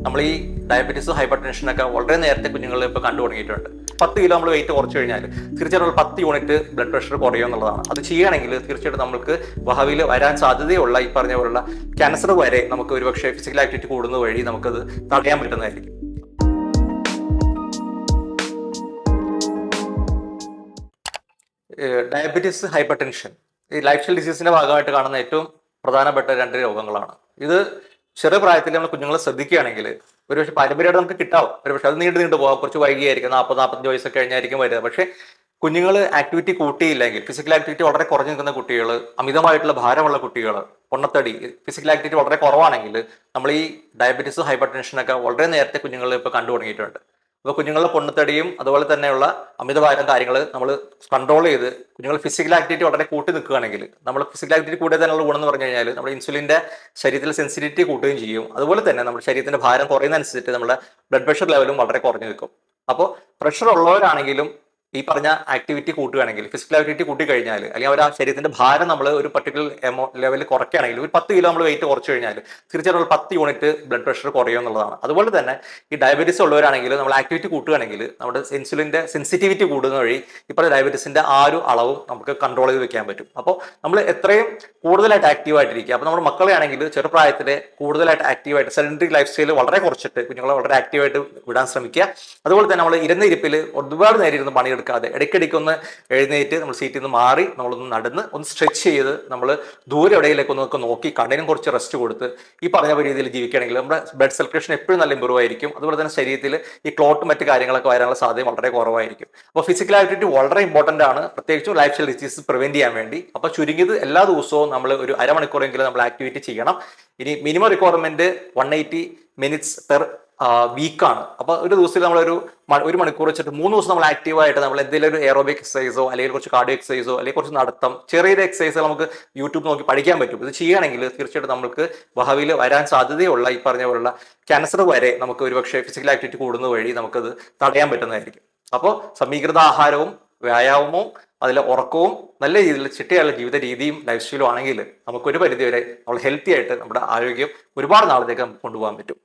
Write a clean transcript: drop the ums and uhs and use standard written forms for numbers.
നമ്മൾ ഈ ഡയബറ്റീസും ഹൈപ്പർ ടെൻഷനൊക്കെ വളരെ നേരത്തെ കുഞ്ഞുങ്ങളിൽ ഇപ്പോൾ കണ്ടു തുടങ്ങിയിട്ടുണ്ട്. 10 കിലോ നമ്മൾ വെയിറ്റ് കുറച്ച് കഴിഞ്ഞാൽ തീർച്ചയായിട്ടും 10 യൂണിറ്റ് ബ്ലഡ് പ്രഷർ കുറയും എന്നുള്ളതാണ്. അത് ചെയ്യുകയാണെങ്കിൽ തീർച്ചയായിട്ടും നമുക്ക് ഭാവിയിൽ വരാൻ സാധ്യതയുള്ള ഈ പറഞ്ഞ പോലുള്ള ക്യാൻസർ വരെ നമുക്ക് ഒരുപക്ഷെ ഫിസിക്കൽ ആക്ടിവിറ്റി കൂടുന്ന വഴി നമുക്കത് തടയാൻ പറ്റുന്നതായിരിക്കും. ഡയബറ്റീസ്, ഹൈപ്പർ ടെൻഷൻ ഈ ലൈഫ് സ്റ്റൈൽ ഡിസീസിന്റെ ഭാഗമായിട്ട് കാണുന്ന ഏറ്റവും പ്രധാനപ്പെട്ട 2 രോഗങ്ങളാണ്. ഇത് ചെറിയ പ്രായത്തിൽ നമ്മൾ കുഞ്ഞുങ്ങളെ ശ്രദ്ധിക്കുകയാണെങ്കിൽ ഒരുപക്ഷെ പാരമ്പര്യമായിട്ട് നമുക്ക് കിട്ടാവും. ഒരുപക്ഷെ അത് നീണ്ടു പോകാം, കുറച്ച് വൈകിയായിരിക്കും, 40-45 വയസ്സൊക്കെ കഴിഞ്ഞായിരിക്കും വരിക. പക്ഷേ കുഞ്ഞുങ്ങൾ ആക്ടിവിറ്റി കൂട്ടിയില്ലെങ്കിൽ, ഫിസിക്കൽ ആക്ടിവിറ്റി വളരെ കുറഞ്ഞു നിൽക്കുന്ന കുട്ടികൾ, അമിതമായിട്ടുള്ള ഭാരമുള്ള കുട്ടികൾ, പൊണ്ണത്തടി, ഫിസിക്കൽ ആക്ടിവിറ്റി വളരെ കുറവാണെങ്കിൽ നമ്മൾ ഈ ഡയബറ്റീസും ഹൈപ്പർ ടെൻഷനൊക്കെ വളരെ നേരത്തെ കുഞ്ഞുങ്ങളിൽ ഇപ്പോൾ കണ്ടു തുടങ്ങിയിട്ടുണ്ട്. അപ്പോൾ കുഞ്ഞുങ്ങളുടെ പൊണ്ണത്തടിയും അതുപോലെ തന്നെയുള്ള അമിതഭാരം കാര്യങ്ങൾ നമ്മൾ കൺട്രോൾ ചെയ്ത് കുഞ്ഞുങ്ങൾ ഫിസിക്കൽ ആക്ടിവിറ്റി വളരെ കൂട്ടി നിൽക്കുകയാണെങ്കിൽ, നമ്മൾ ഫിസിക്കൽ ആക്ടിവിറ്റി കൂടിയ തന്നെയുള്ള ഗുണം എന്ന് പറഞ്ഞു കഴിഞ്ഞാൽ നമ്മുടെ ഇൻസുലിൻ്റെ ശരീരത്തിൽ സെൻസിറ്റിവിറ്റി കൂട്ടുകയും ചെയ്യും. അതുപോലെ തന്നെ നമ്മുടെ ശരീരത്തിന്റെ ഭാരം കുറയുന്നതനുസരിച്ചിട്ട് നമ്മുടെ ബ്ലഡ് പ്രഷർ ലെവലും വളരെ കുറഞ്ഞു നിൽക്കും. അപ്പോൾ പ്രഷർ ഉള്ളവരാണെങ്കിലും ഈ പറഞ്ഞ ആക്ടിവിറ്റി കൂട്ടുകയാണെങ്കിൽ, ഫിസിക്കൽ ആക്ടിവിറ്റി കൂട്ടി കഴിഞ്ഞാൽ, അല്ലെങ്കിൽ അവർ ആ ശരീരത്തിന്റെ ഭാരം നമ്മൾ ഒരു പർട്ടിക്കുലർ ലെവലിൽ കുറയ്ക്കുകയാണെങ്കിൽ, ഒരു 10 കിലോ നമ്മൾ വെയിറ്റ് കുറച്ച് കഴിഞ്ഞാൽ തീർച്ചയായിട്ടും 10 യൂണിറ്റ് ബ്ലഡ് പ്രഷർ കുറയും എന്നുള്ളതാണ്. അതുപോലെ തന്നെ ഈ ഡയബറ്റീസ് ഉള്ളവരാണെങ്കിൽ നമ്മൾ ആക്ടിവിറ്റി കൂട്ടുകയാണെങ്കിൽ നമ്മുടെ ഇൻസുലിന്റെ സെൻസിറ്റിവിറ്റി കൂടുന്ന വഴി ഇപ്പോൾ ഡയബറ്റീസിന്റെ ആ ഒരു അളവും നമുക്ക് കൺട്രോൾ ചെയ്ത് വെക്കാൻ പറ്റും. അപ്പോൾ നമ്മൾ എത്രയും കൂടുതലായിട്ട് ആക്റ്റീവായിട്ടിരിക്കുക. അപ്പോൾ നമ്മുടെ മക്കളെ ആണെങ്കിൽ ചെറുപ്രായത്തിലെ കൂടുതലായിട്ട് ആക്റ്റീവായിട്ട് സെഡൻറ്ററി ലൈഫ് സ്റ്റൈൽ വളരെ കുറച്ചിട്ട് കുഞ്ഞുങ്ങളെ വളരെ ആക്റ്റീവായിട്ട് വിടാൻ ശ്രമിക്കുക. അതുപോലെ തന്നെ നമ്മൾ ഇരുന്ന ഇരിപ്പിൽ ഒരുപാട് നേരം ഇരുന്ന് പണിയെടുക്കാതെ ഇടയ്ക്കിടയ്ക്ക് ഒന്ന് എഴുന്നേറ്റ് നമ്മൾ സീറ്റിൽ നിന്ന് മാറി നമ്മളൊന്ന് നടന്ന് ഒന്ന് സ്ട്രെച്ച് ചെയ്ത് നമ്മൾ ദൂരെ എവിടെയിലേക്ക് ഒന്നൊക്കെ നോക്കി കണ്ണിനും കുറച്ച് റെസ്റ്റ് കൊടുത്ത് ഈ പറഞ്ഞ രീതിയിൽ ജീവിക്കുകയാണെങ്കിൽ നമ്മുടെ ബ്ലഡ് സർക്കുലേഷൻ എപ്പോഴും നല്ല ഇമ്പ്രൂവ് ആയിരിക്കും. അതുപോലെ തന്നെ ശരീരത്തിൽ ഈ ക്ലോട്ട് മറ്റ് കാര്യങ്ങളൊക്കെ വരാനുള്ള സാധ്യത വളരെ കുറവായിരിക്കും. അപ്പോൾ ഫിസിക്കൽ ആക്ടിവിറ്റി വളരെ ഇമ്പോർട്ടൻ്റ് ആണ്, പ്രത്യേകിച്ചും ലൈഫ് സ്റ്റൈൽ ഡിസീസ് പ്രിവെന്റ് ചെയ്യാൻ വേണ്ടി. അപ്പോൾ ചുരുങ്ങിയത് എല്ലാ ദിവസവും നമ്മൾ ഒരു അരമണിക്കൂറെങ്കിലും നമ്മൾ ആക്ടിവിറ്റി ചെയ്യണം. ഇനി മിനിമം റിക്വയർമെന്റ് 180 മിനിറ്റ്സ് പെർ വീക്കാണ്. അപ്പോൾ ഒരു ദിവസത്തിൽ നമ്മളൊരു 1 മണിക്കൂർ വെച്ചിട്ട് 3 ദിവസം നമ്മൾ ആക്റ്റീവായിട്ട് നമ്മൾ എന്തെങ്കിലും ഒരു എയറോബിക് എക്സസൈസോ അല്ലെങ്കിൽ കുറച്ച് കാർഡിയോ എക്സസൈസോ അല്ലെങ്കിൽ കുറച്ച് നടത്തം, ചെറിയ എക്സസൈസുകൾ നമുക്ക് യൂട്യൂബ് നോക്കി പഠിക്കാൻ പറ്റും. ഇത് ചെയ്യുകയാണെങ്കിൽ തീർച്ചയായിട്ടും നമുക്ക് ഭാവിയിൽ വരാൻ സാധ്യതയുള്ള ഈ പറഞ്ഞ പോലുള്ള ക്യാൻസർ വരെ നമുക്ക് ഒരുപക്ഷെ ഫിസിക്കൽ ആക്ടിവിറ്റി കൂടുന്ന വഴി നമുക്കത് തടയാൻ പറ്റുന്നതായിരിക്കും. അപ്പോൾ സമീകൃത ആഹാരവും വ്യായാമവും അതിലെ ഉറക്കവും നല്ല രീതിയിൽ ചിട്ടയുള്ള ജീവിത രീതിയും ലൈഫ് സ്റ്റൈലും ആണെങ്കിൽ നമുക്കൊരു പരിധിവരെ നമ്മൾ ഹെൽത്തി ആയിട്ട് നമ്മുടെ ആരോഗ്യം ഒരുപാട് നാളത്തേക്ക് നമുക്ക് കൊണ്ടുപോകാൻ പറ്റും.